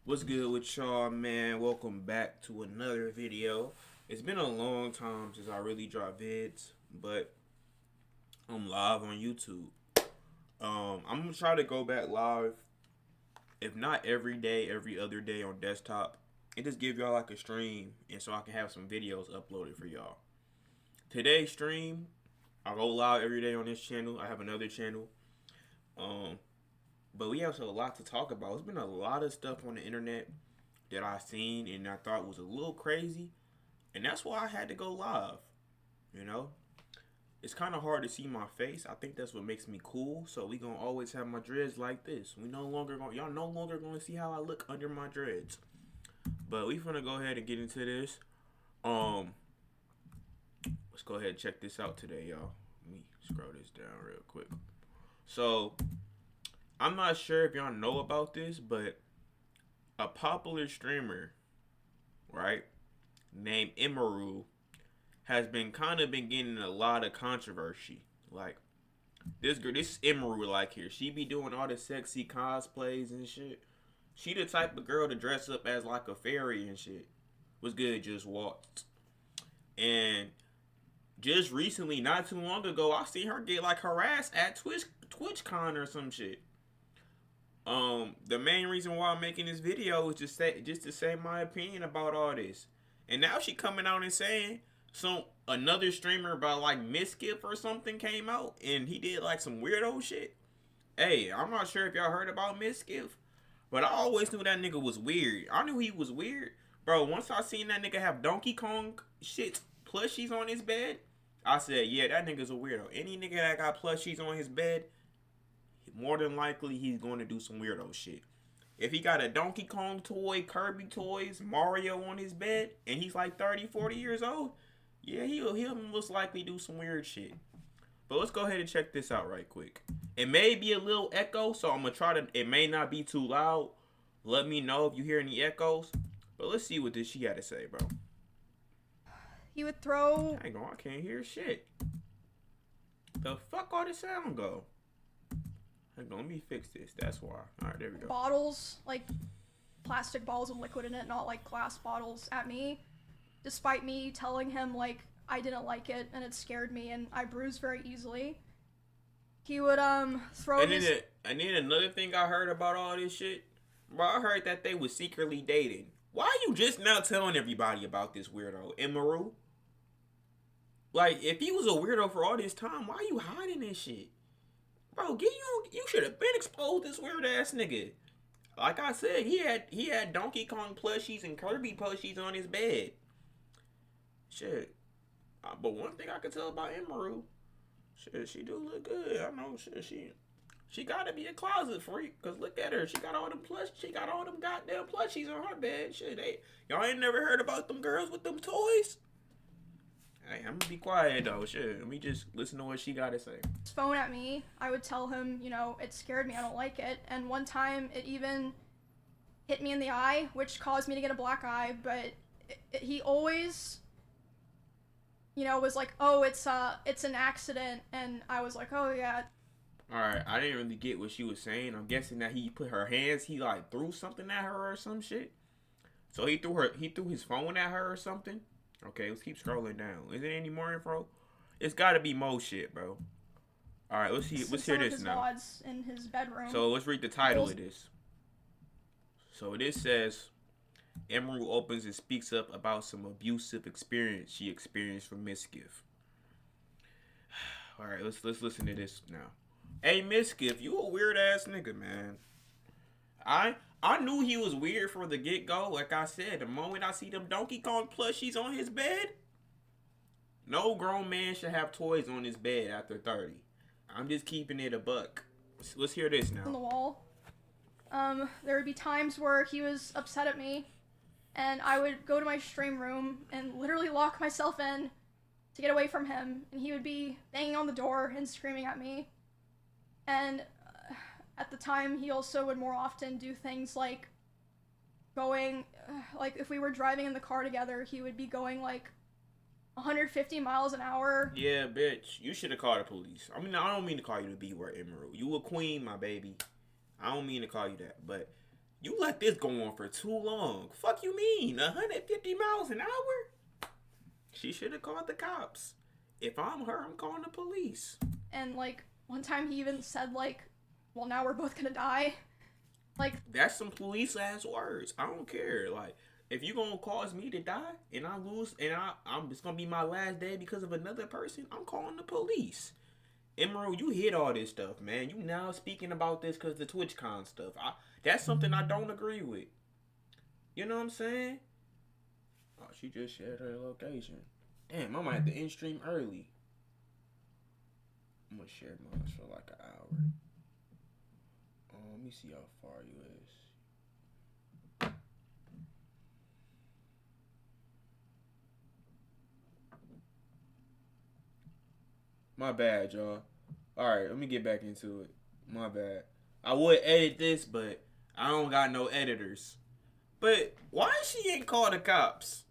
What's good with y'all, man? Welcome back to another video. It's been a long time since I really dropped vids, but I'm live on YouTube. I'm gonna try to go back live, if not every day, every other day on desktop, and just give y'all like a stream, and so I can have some videos uploaded for y'all. Today's stream, I go live every day on this channel. I have another channel. Um, but we have a lot to talk about. It's been a lot of stuff on the internet that I seen and I thought was a little crazy, and that's why I had to go live. You know, it's kind of hard to see my face. I think that's what makes me cool. So we gonna always have my dreads like this. We no longer gonna y'all no longer gonna see how I look under my dreads. But we finna go ahead and get into this. Um, let's go ahead and check this out today, y'all. Let me scroll this down real quick. So I'm not sure if y'all know about this, but a popular streamer, right, named Emeru has been getting a lot of controversy. Like this girl, this Emeru like here, she be doing all the sexy cosplays and shit. She the type of girl to dress up as like a fairy and shit. Was good, just walked. And just recently, not too long ago, I seen her get like harassed at TwitchCon or some shit. The main reason why I'm making this video is just to say my opinion about all this. And now she coming out and saying some another streamer by like Miskip or something came out and he did like some weirdo shit. Hey, I'm not sure if y'all heard about Miskip, but I always knew that nigga was weird. I knew he was weird, bro. Once I seen that nigga have Donkey Kong shit plushies on his bed, I said, yeah, that nigga's a weirdo. Any nigga that got plushies on his bed, more than likely he's going to do some weirdo shit. If he got a Donkey Kong toy, Kirby toys, Mario on his bed, and he's like 30, 40 years old, yeah, he'll most likely do some weird shit. But let's go ahead and check this out right quick. It may be a little echo, so I'm going to try to, it may not be too loud. Let me know if you hear any echoes. But let's see what this she had to say, bro. He would throw. Hang on, I can't hear shit. The fuck all the sound go? Hang on, let me fix this. That's why. Alright, there we go. Bottles, like plastic bottles with liquid in it, not like glass bottles, at me, despite me telling him like I didn't like it and it scared me and I bruise very easily. He would throw And his. then another thing I heard about all this shit, bro, I heard that they was secretly dating. Why are you just now telling everybody about this weirdo, Emeru? Like, if he was a weirdo for all this time, why are you hiding this shit? Bro, you should have been exposed this weird ass nigga. Like I said, he had Donkey Kong plushies and Kirby plushies on his bed. Shit. But one thing I can tell about Emeru, shit, she do look good. I know shit, she gotta be a closet freak. Cause look at her. She got all them goddamn plushies on her bed. Shit, y'all ain't never heard about them girls with them toys? Hey, I'm gonna be quiet though. Shit. Let me just listen to what she gotta say. Phone at me. I would tell him, it scared me, I don't like it. And one time it even hit me in the eye, which caused me to get a black eye, but he always was like, "Oh, it's an accident." And I was like, "Oh yeah." All right, I didn't really get what she was saying. I'm guessing that he put her hands. He like threw something at her or some shit. So he threw his phone at her or something. Okay, let's keep scrolling down. Is there any more info? It's got to be more shit, bro. All right, let's see. Let's hear this now. VODs in his bedroom. So let's read the title of this. So this says, Emerald opens and speaks up about some abusive experience she experienced from Miskiff. All right, let's listen to this now. Hey, Miskiff, you a weird ass nigga, man. I knew he was weird from the get go. Like I said, the moment I see them Donkey Kong plushies on his bed, no grown man should have toys on his bed after 30. I'm just keeping it a buck. Let's hear this now. On the wall. There would be times where he was upset at me, and I would go to my stream room and literally lock myself in to get away from him, and he would be banging on the door and screaming at me. And at the time, he also would more often do things like going, like if we were driving in the car together, he would be going like 150 miles an hour. Yeah, bitch. You should have called the police. I don't mean to call you the B word, Emerald. You a queen, my baby. I don't mean to call you that, but You let this go on for too long. Fuck you mean? 150 miles an hour? She should have called the cops. If I'm her, I'm calling the police. And, like, one time he even said, like, well, now we're both gonna die. Like, that's some police ass words. I don't care. Like, if you gonna cause me to die and I lose and I'm it's gonna be my last day because of another person, I'm calling the police. Emerald, you hit all this stuff, man. You now speaking about this because the TwitchCon stuff. That's something I don't agree with. You know what I'm saying? Oh, she just shared her location. Damn, I might have to end stream early. I'm gonna share mine for like an hour. Let me see how far you is. My bad, y'all. Alright, let me get back into it. My bad. I would edit this, but I don't got no editors. But why she ain't called the cops?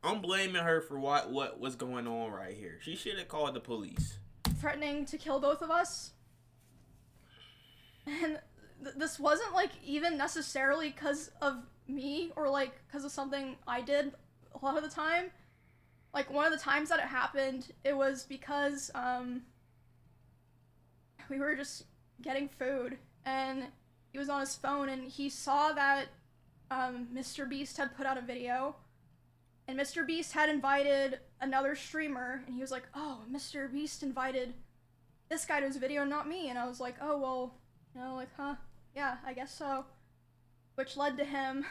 I'm blaming her for what's going on right here. She should have called the police. Threatening to kill both of us. And this wasn't, like, even necessarily because of me or, like, because of something I did a lot of the time. Like, one of the times that it happened, it was because, we were just getting food, and he was on his phone, and he saw that, Mr. Beast had put out a video, and Mr. Beast had invited another streamer, and he was like, oh, Mr. Beast invited this guy to his video, not me, and I was like, oh, well, you know, like, huh, yeah, I guess so, which led to him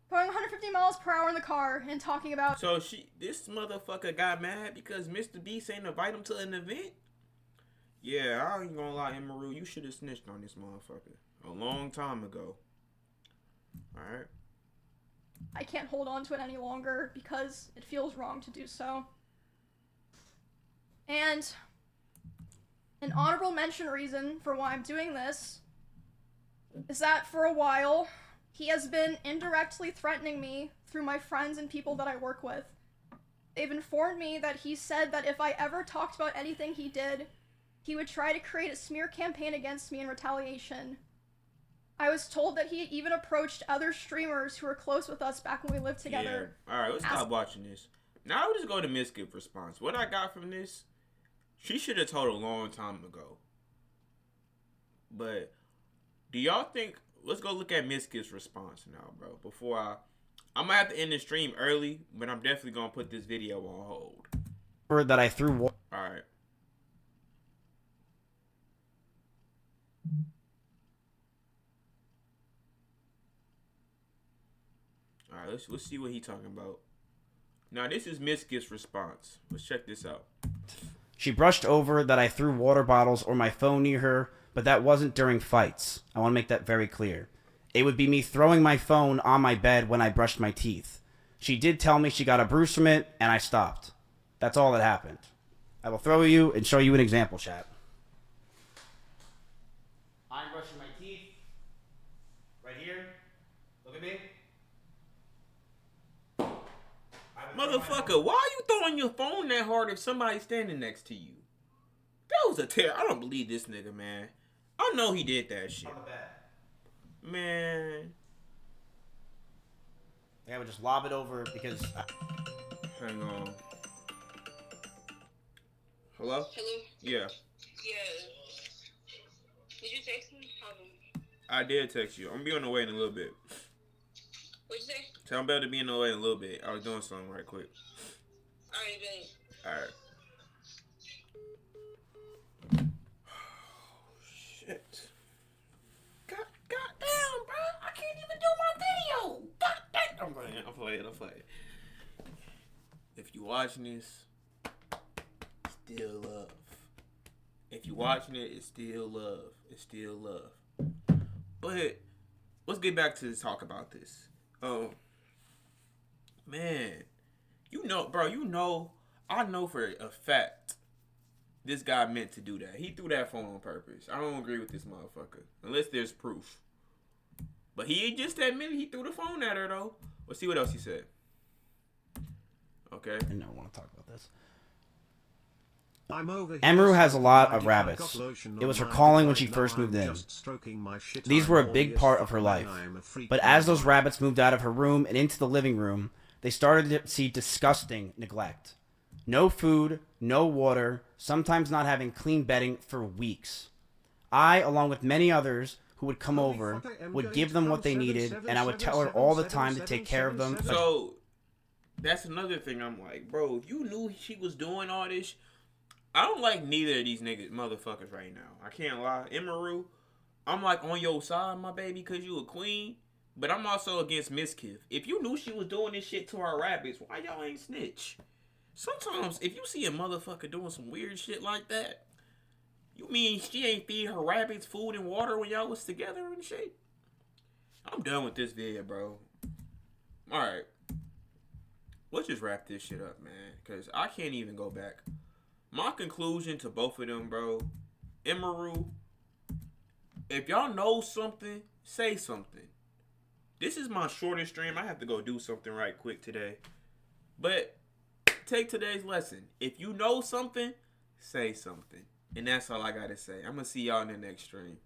going 150 miles per hour in the car and talking about... So this motherfucker got mad because Mr. Beast ain't invite him to an event? Yeah, I ain't gonna lie, Emerald, you should have snitched on this motherfucker a long time ago. Alright? I can't hold on to it any longer because it feels wrong to do so. And an honorable mention reason for why I'm doing this is that for a while, he has been indirectly threatening me through my friends and people that I work with. They've informed me that he said that if I ever talked about anything he did, he would try to create a smear campaign against me in retaliation. I was told that he even approached other streamers who were close with us back when we lived together. Yeah. Alright, let's stop watching this. Now I'll just go to Miss Gift response. What I got from this, she should have told a long time ago. But do y'all think... Let's go look at Miss Gift's response now, bro. Before I'm gonna have to end the stream early, but I'm definitely gonna put this video on hold. Word that I threw. Alright. Alright, let's see what he talking about. Now this is Miss Gift's response. Let's check this out. She brushed over that I threw water bottles or my phone near her, but that wasn't during fights. I want to make that very clear. It would be me throwing my phone on my bed when I brushed my teeth. She did tell me she got a bruise from it, and I stopped. That's all that happened. I will throw you and show you an example, chat. I'm brushing my teeth. Right here. Look at me. Motherfucker, why are you throwing your phone that hard if somebody's standing next to you? That was a tear. I don't believe this nigga, man. I know he did that shit. On the bed. Man. I would just lob it over because... Hang on. Hello? Hello? Yeah. Yeah. Did you text me? I did text you. I'm gonna be on the way in a little bit. What'd you say? Tell me better to be in the way in a little bit. I was doing something right quick. Alright, babe. Alright. Shit. God damn, bro. I can't even do my video. God damn. I'm playing. If you watching this, still love. If you watching it, it's still love. It's still love. But let's get back to talk about this. Man, I know for a fact this guy meant to do that. He threw that phone on purpose. I don't agree with this motherfucker. Unless there's proof. But he just admitted he threw the phone at her, though. Let's see what else he said. Okay. I don't want to talk about this. Emeru has a lot of rabbits. It was her calling when she first moved in. These were a big part of her life. But as those rabbits moved out of her room and into the living room, they started to see disgusting neglect. No food, no water, sometimes not having clean bedding for weeks. I, along with many others who would come over, would give them what they needed, and I would tell her all the time to take care of them. So, that's another thing. I'm like, bro, if you knew she was doing all this, I don't like neither of these motherfuckers right now. I can't lie. Emeru, I'm like on your side, my baby, because you a queen, but I'm also against Miskiff. If you knew she was doing this shit to our rabbits, why y'all ain't snitch? Sometimes, if you see a motherfucker doing some weird shit like that, you mean she ain't feed her rabbits food and water when y'all was together and shit? I'm done with this video, bro. Alright. Let's just wrap this shit up, man. Because I can't even go back. My conclusion to both of them, bro. Emeru, if y'all know something, say something. This is my shortest stream. I have to go do something right quick today. But take today's lesson. If you know something, say something. And that's all I got to say. I'm going to see y'all in the next stream.